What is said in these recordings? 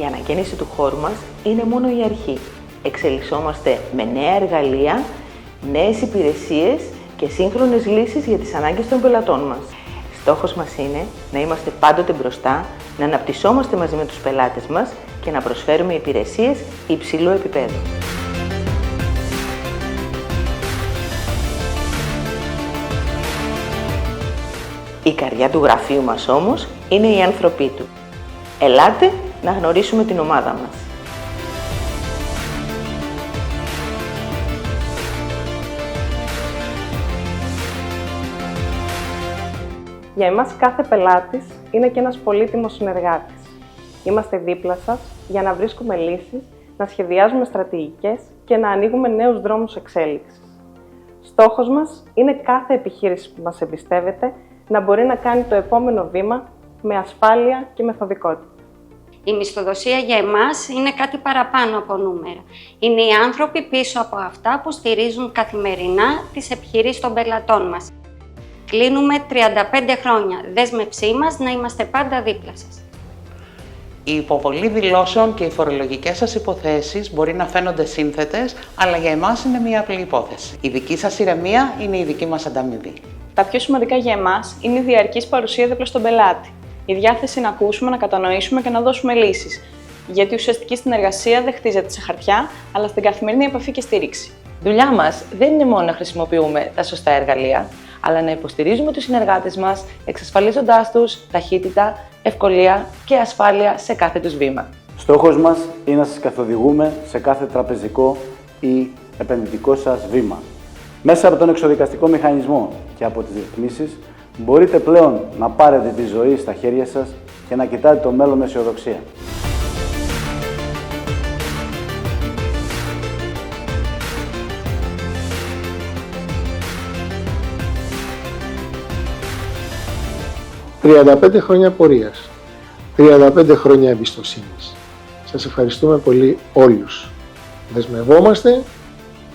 Η ανακαίνιση του χώρου μας είναι μόνο η αρχή. Εξελισσόμαστε με νέα εργαλεία, νέες υπηρεσίες και σύγχρονες λύσεις για τις ανάγκες των πελατών μας. Στόχος μας είναι να είμαστε πάντοτε μπροστά, να αναπτυσσόμαστε μαζί με τους πελάτες μας και να προσφέρουμε υπηρεσίες υψηλού επίπεδου. Η καρδιά του γραφείου μας όμως είναι οι άνθρωποι του. Ελάτε να γνωρίσουμε την ομάδα μας. Για εμάς κάθε πελάτης είναι και ένας πολύτιμος συνεργάτης. Είμαστε δίπλα σας για να βρίσκουμε λύσεις, να σχεδιάζουμε στρατηγικές και να ανοίγουμε νέους δρόμους εξέλιξης. Στόχος μας είναι κάθε επιχείρηση που μας εμπιστεύεται να μπορεί να κάνει το επόμενο βήμα με ασφάλεια και μεθοδικότητα. Η μισθοδοσία για εμάς είναι κάτι παραπάνω από νούμερα. Είναι οι άνθρωποι πίσω από αυτά που στηρίζουν καθημερινά τις επιχειρήσεις των πελατών μας. Κλείνουμε 35 χρόνια. Δέσμευσή μας να είμαστε πάντα δίπλα σας. Η υποβολή δηλώσεων και οι φορολογικές σας υποθέσεις μπορεί να φαίνονται σύνθετες, αλλά για εμάς είναι μια απλή υπόθεση. Η δική σας ηρεμία είναι η δική μας ανταμοιβή. Τα πιο σημαντικά για εμάς είναι η διαρκής παρουσία δίπλα στον πελάτη. Η διάθεση να ακούσουμε, να κατανοήσουμε και να δώσουμε λύσεις. Γιατί η ουσιαστική συνεργασία δεν χτίζεται σε χαρτιά, αλλά στην καθημερινή επαφή και στήριξη. Δουλειά μας δεν είναι μόνο να χρησιμοποιούμε τα σωστά εργαλεία, αλλά να υποστηρίζουμε τους συνεργάτες μας, εξασφαλίζοντάς τους ταχύτητα, ευκολία και ασφάλεια σε κάθε τους βήμα. Στόχος μας είναι να σας καθοδηγούμε σε κάθε τραπεζικό ή επενδυτικό σας βήμα. Μέσα από τον εξοδικαστικό μηχανισμό και από τις ρυθμίσεις, μπορείτε πλέον να πάρετε τη ζωή στα χέρια σας και να κοιτάτε το μέλλον με αισιοδοξία. «35 χρόνια πορείας, 35 χρόνια εμπιστοσύνης. Σας ευχαριστούμε πολύ όλους. Δεσμευόμαστε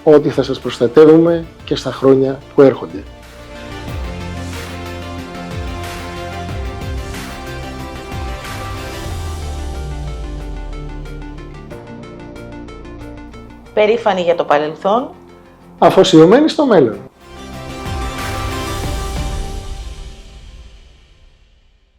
ότι θα σας προστατεύουμε και στα χρόνια που έρχονται. Περήφανοι για το παρελθόν, Αφοσιωμένοι στο μέλλον.